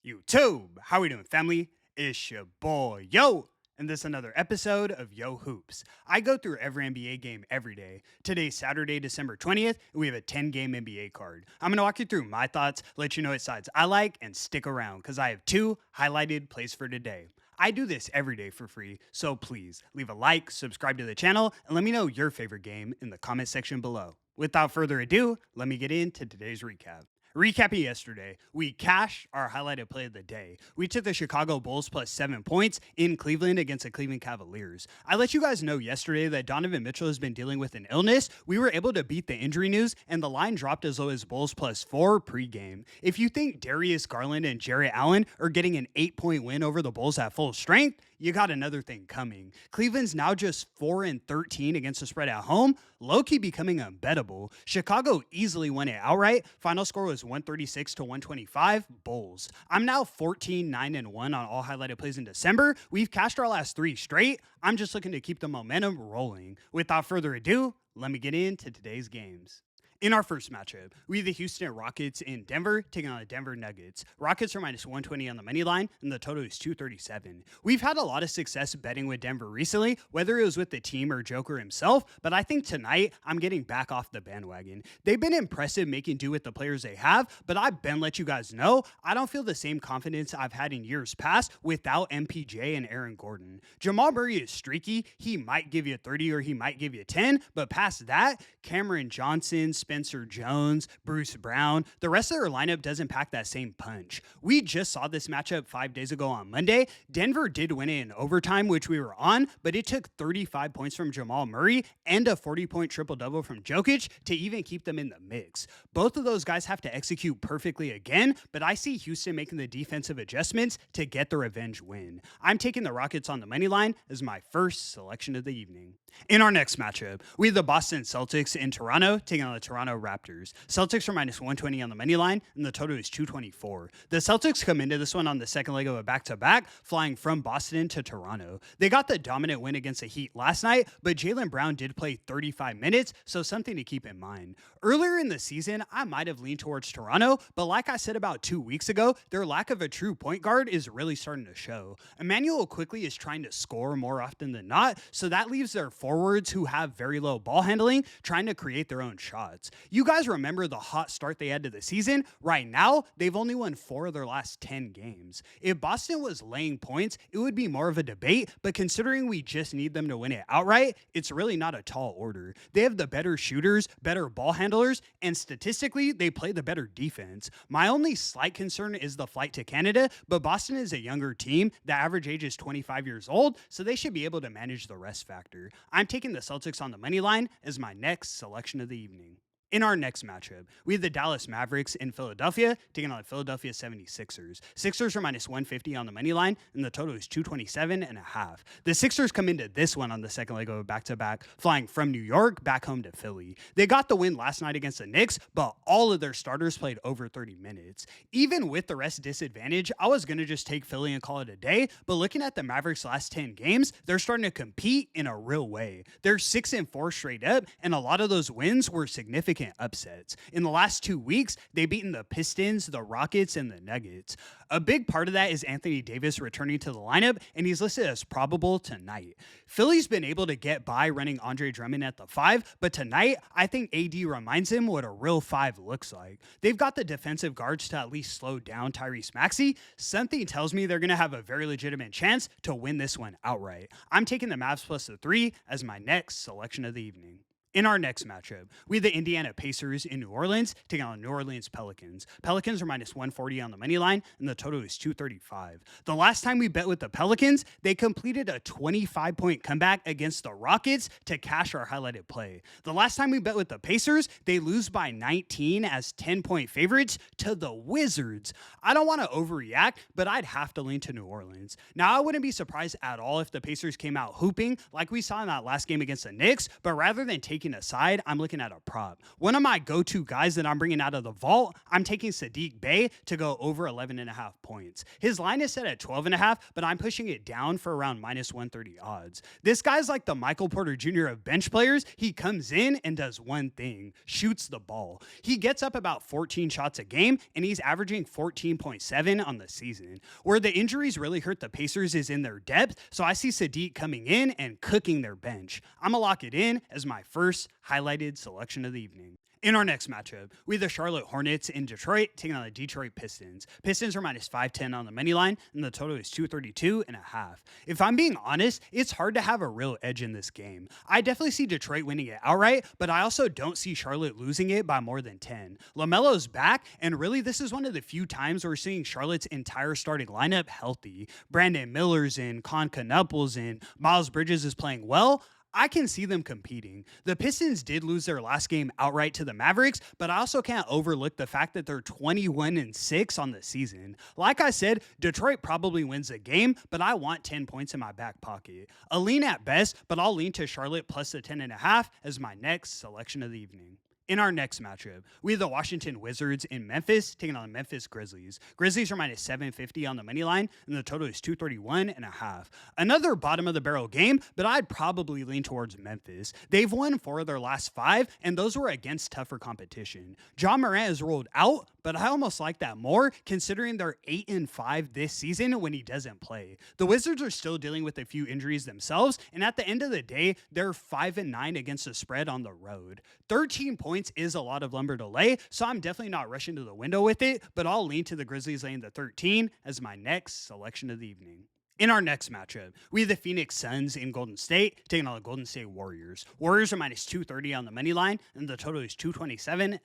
YouTube, how we doing, family? It's your boy, Yo, and this is another episode of Yo Hoops. I go through every NBA game every day. Today's Saturday, December 20th, and we have a 10-game NBA card. I'm going to walk you through my thoughts, let you know what sides I like, and stick around, because I have two highlighted plays for today. I do this every day for free, so please leave a like, subscribe to the channel, and let me know your favorite game in the comment section below. Without further ado, let me get into today's recap. Recapping yesterday, we cashed our highlighted play of the day. We took the Chicago Bulls plus 7 points in Cleveland against the Cleveland Cavaliers. I let you guys know yesterday that Donovan Mitchell has been dealing with an illness. We were able to beat the injury news, and the line dropped as low as Bulls plus 4 pregame. If you think Darius Garland and Jarrett Allen are getting an 8-point win over the Bulls at full strength, you got another thing coming. Cleveland's now just 4-13 against the spread at home, low-key becoming unbettable. Chicago easily won it outright. Final score was 136 to 125, Bulls. I'm now 14-9-1 on all highlighted plays in December. We've cashed our last 3 straight. I'm just looking to keep the momentum rolling. Without further ado, let me get into today's games. In our first matchup, we have the Houston Rockets in Denver taking on the Denver Nuggets. Rockets are minus 120 on the money line, and the total is 237. We've had a lot of success betting with Denver recently, whether it was with the team or Joker himself, but I think tonight I'm getting back off the bandwagon. They've been impressive making do with the players they have, but I've been let you guys know I don't feel the same confidence I've had in years past without MPJ and Aaron Gordon. Jamal Murray is streaky. He might give you 30 or he might give you 10, but past that, Cameron Johnson, Spencer Jones, Bruce Brown, the rest of their lineup doesn't pack that same punch. We just saw this matchup 5 days ago on Monday. Denver did win it in overtime, which we were on, but it took 35 points from Jamal Murray and a 40-point triple-double from Jokic to even keep them in the mix. Both of those guys have to execute perfectly again, but I see Houston making the defensive adjustments to get the revenge win. I'm taking the Rockets on the money line as my first selection of the evening. In our next matchup, we have the Boston Celtics in Toronto taking on the Toronto Raptors. Celtics are minus 120 on the money line, and the total is 224. The Celtics come into this one on the second leg of a back-to-back, flying from Boston to Toronto. They got the dominant win against the Heat last night, but Jaylen Brown did play 35 minutes, so something to keep in mind. Earlier in the season, I might have leaned towards Toronto, but like I said about 2 weeks ago, their lack of a true point guard is really starting to show. Emmanuel Quickly is trying to score more often than not, so that leaves their forwards who have very low ball handling trying to create their own shots. You guys remember the hot start they had to the season? Right now, they've only won 4 of their last 10 games. If Boston was laying points, it would be more of a debate, but considering we just need them to win it outright, it's really not a tall order. They have the better shooters, better ball handlers, and statistically, they play the better defense. My only slight concern is the flight to Canada, but Boston is a younger team. The average age is 25 years old, so they should be able to manage the rest factor. I'm taking the Celtics on the money line as my next selection of the evening. In our next matchup, we have the Dallas Mavericks in Philadelphia taking on the Philadelphia 76ers. Sixers are minus 150 on the money line, and the total is 227.5. The Sixers come into this one on the second leg of a back-to-back, flying from New York back home to Philly. They got the win last night against the Knicks, but all of their starters played over 30 minutes. Even with the rest disadvantage, I was going to just take Philly and call it a day, but looking at the Mavericks' last 10 games, they're starting to compete in a real way. They're 6-4 straight up, and a lot of those wins were significant upsets. In the last 2 weeks, they've beaten the Pistons, the Rockets, and the Nuggets. A big part of that is Anthony Davis returning to the lineup, and he's listed as probable tonight. Philly's been able to get by running Andre Drummond at the 5, but tonight, I think AD reminds him what a real 5 looks like. They've got the defensive guards to at least slow down Tyrese Maxey. Something tells me they're going to have a very legitimate chance to win this one outright. I'm taking the Mavs plus the 3 as my next selection of the evening. In our next matchup, we have the Indiana Pacers in New Orleans taking on the New Orleans Pelicans. Pelicans are minus 140 on the money line, and the total is 235. The last time we bet with the Pelicans, they completed a 25-point comeback against the Rockets to cash our highlighted play. The last time we bet with the Pacers, they lose by 19 as 10-point favorites to the Wizards. I don't want to overreact, but I'd have to lean to New Orleans. Now, I wouldn't be surprised at all if the Pacers came out hooping like we saw in that last game against the Knicks, but rather than taking taking a side, I'm looking at a prop. One of my go-to guys that I'm bringing out of the vault, I'm taking Sadiq Bey to go over 11.5 points. His line is set at 12.5, but I'm pushing it down for around minus 130 odds. This guy's like the Michael Porter Jr. of bench players. He comes in and does one thing, shoots the ball. He gets up about 14 shots a game, and he's averaging 14.7 on the season. Where the injuries really hurt the Pacers is in their depth, so I see Sadiq coming in and cooking their bench. I'm gonna lock it in as my first highlighted selection of the evening. In our next matchup, we have the Charlotte Hornets in Detroit taking on the Detroit Pistons. Pistons are minus 510 on the money line, and the total is 232.5. If I'm being honest, it's hard to have a real edge in this game. I definitely see Detroit winning it outright, but I also don't see Charlotte losing it by more than 10. LaMelo's back, and really this is one of the few times we're seeing Charlotte's entire starting lineup healthy. Brandon Miller's in, Con Knupple's in, Miles Bridges is playing well. I can see them competing. The Pistons did lose their last game outright to the Mavericks, but I also can't overlook the fact that they're 21-6 on the season. Like I said, Detroit probably wins the game, but I want 10 points in my back pocket. A lean at best, but I'll lean to Charlotte plus the 10.5 as my next selection of the evening. In our next matchup, we have the Washington Wizards in Memphis taking on the Memphis Grizzlies. Grizzlies are minus 750 on the money line, and the total is 231.5. Another bottom of the barrel game, but I'd probably lean towards Memphis. They've won 4 of their last 5, and those were against tougher competition. John Morant is rolled out, but I almost like that more considering they're 8-5 this season when he doesn't play. The Wizards are still dealing with a few injuries themselves, and at the end of the day, they're 5-9 against the spread on the road. 13 points is a lot of lumber to lay, so I'm definitely not rushing to the window with it, but I'll lean to the Grizzlies laying the 13 as my next selection of the evening. In our next matchup, we have the Phoenix Suns in Golden State taking on the Golden State Warriors. Warriors are minus 230 on the money line, and the total is 227.5.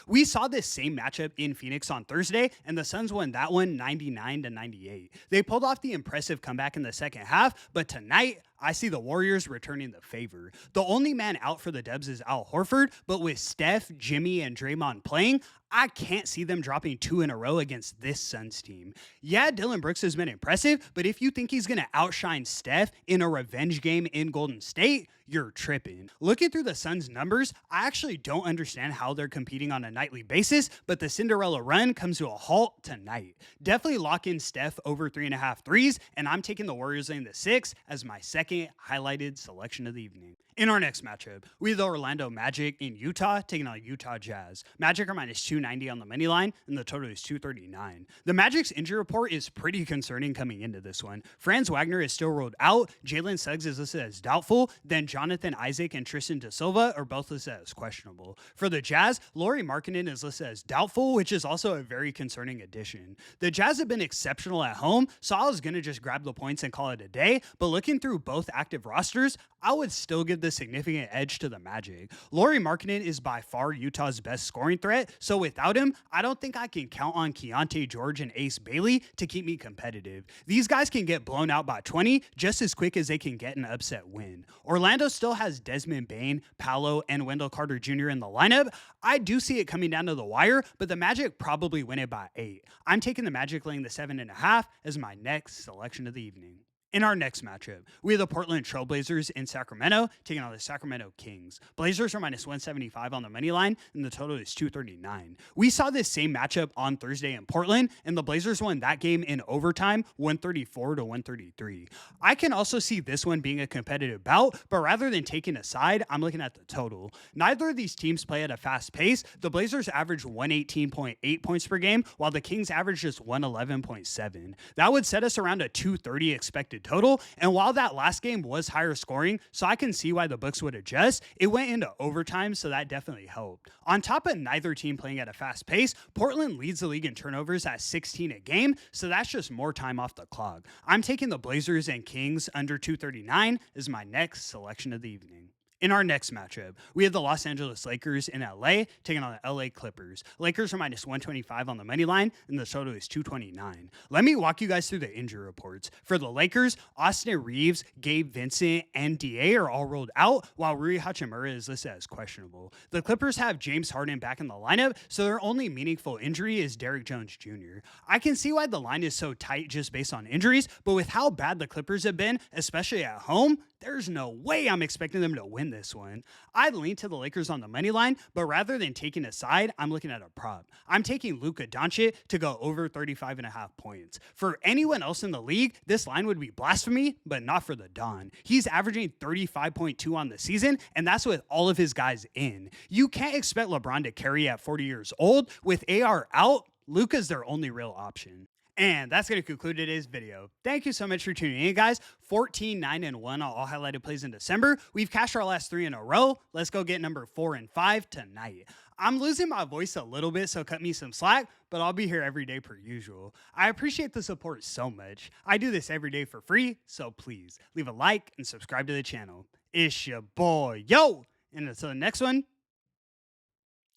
We saw this same matchup in Phoenix on Thursday, and the Suns won that one 99-98. They pulled off the impressive comeback in the second half, but tonight, I see the Warriors returning the favor. The only man out for the Dubs is Al Horford, but with Steph, Jimmy, and Draymond playing, I can't see them dropping 2 in a row against this Suns team. Yeah, Dylan Brooks has been impressive, but if you think he's going to outshine Steph in a revenge game in Golden State, you're tripping. Looking through the Suns' numbers, I actually don't understand how they're competing on a nightly basis, but the Cinderella run comes to a halt tonight. Definitely lock in Steph over 3.5 threes, and I'm taking the Warriors in the 6 as my second highlighted selection of the evening. In our next matchup, we have the Orlando Magic in Utah taking on Utah Jazz. Magic are minus 290 on the money line, and the total is 239. The Magic's injury report is pretty concerning coming into this one. Franz Wagner is still ruled out, Jalen Suggs is listed as doubtful, then Jonathan Isaac and Tristan Da Silva are both listed as questionable. For the Jazz, Lauri Markkanen is listed as doubtful, which is also a very concerning addition. The Jazz have been exceptional at home, so I was going to just grab the points and call it a day, but looking through both active rosters, I would still give the significant edge to the Magic. Lauri Markkanen is by far Utah's best scoring threat, so without him, I don't think I can count on Keontae George and Ace Bailey to keep me competitive. These guys can get blown out by 20 just as quick as they can get an upset win. Orlando still has Desmond Bane, Paolo, and Wendell Carter Jr. in the lineup. I do see it coming down to the wire, but the Magic probably win it by 8. I'm taking the Magic laying the 7.5 as my next selection of the evening. In our next matchup, we have the Portland Trailblazers in Sacramento taking on the Sacramento Kings. Blazers are minus 175 on the money line, and the total is 239. We saw this same matchup on Thursday in Portland, and the Blazers won that game in overtime, 134-133. I can also see this one being a competitive bout, but rather than taking a side, I'm looking at the total. Neither of these teams play at a fast pace. The Blazers average 118.8 points per game, while the Kings average just 111.7. That would set us around a 230 expected total, and while that last game was higher scoring, so I can see why the books would adjust, it went into overtime, so that definitely helped. On top of neither team playing at a fast pace, Portland leads the league in turnovers at 16 a game, so that's just more time off the clock. I'm taking the Blazers and Kings under 239 as my next selection of the evening. In our next matchup, we have the Los Angeles Lakers in LA taking on the LA Clippers. Lakers are minus 125 on the money line, and the total is 229. Let me walk you guys through the injury reports. For the Lakers, Austin Reeves, Gabe Vincent, and DA are all ruled out, while Rui Hachimura is listed as questionable. The Clippers have James Harden back in the lineup, so their only meaningful injury is Derrick Jones Jr. I can see why the line is so tight just based on injuries, but with how bad the Clippers have been, especially at home, there's no way I'm expecting them to win this one. I'd lean to the Lakers on the money line, but rather than taking a side, I'm looking at a prop. I'm taking Luka Doncic to go over 35.5 points. For anyone else in the league, this line would be blasphemy, but not for the Don. He's averaging 35.2 on the season, and that's with all of his guys in. You can't expect LeBron to carry at 40 years old. With AR out, Luka's their only real option. And that's going to conclude today's video. Thank you so much for tuning in, guys. 14, 9, and 1 on all highlighted plays in December. We've cashed our last 3 in a row. Let's go get number 4 and 5 tonight. I'm losing my voice a little bit, so cut me some slack, but I'll be here every day per usual. I appreciate the support so much. I do this every day for free, so please leave a like and subscribe to the channel. It's your boy, Yo! And until the next one,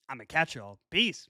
I'm going to catch y'all. Peace.